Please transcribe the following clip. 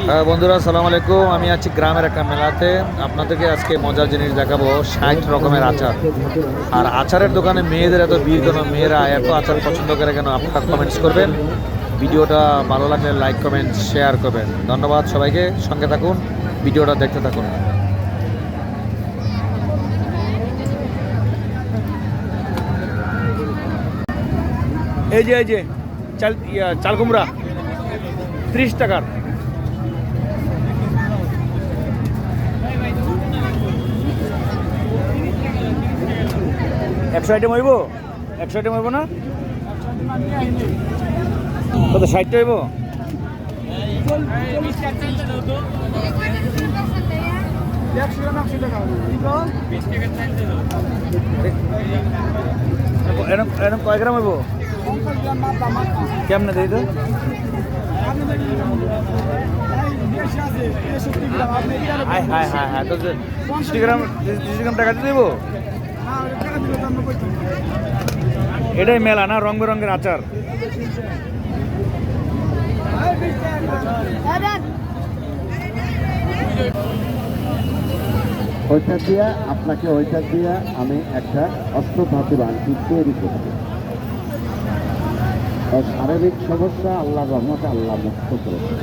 বন্ধুরা আসসালামু আলাইকুম। আমি আছি গ্রামের একটা মেলাতে। আপনাদেরকে আজকে মজার জিনিস দেখাবো, 60 রকমের আচার। আর আচারের দোকানে মেয়েদের এত ভিড় কেন, মেয়েরা এত আচার পছন্দ করে কেন, আপনারা কমেন্টস করবেন। ভিডিওটা ভালো লাগলে লাইক কমেন্ট শেয়ার করবেন। ধন্যবাদ সবাইকে, সঙ্গে থাকুন, ভিডিওটা দেখতে থাকুন। এই যে চাল কুমড়া 30 টাকার। একশো আইটেম হইব, 100 আইটেম হইব না? কত 60টা হইব? এরকম কয় গ্রাম হইব? কেমনে দেই তো? হ্যাঁ তো 60 গ্রাম টাকা দিয়ে দেবো। এটাই মেলা না, রং বেরঙের আচার। ওইটা দিয়া আপনাকে ওইটা দিয়া আমি একটা অস্ত্র ধাতুর আংটি তৈরি করছি। শারীরিক সমস্যা আল্লাহর রহমতে আল্লাহ মুক্ত করেছে।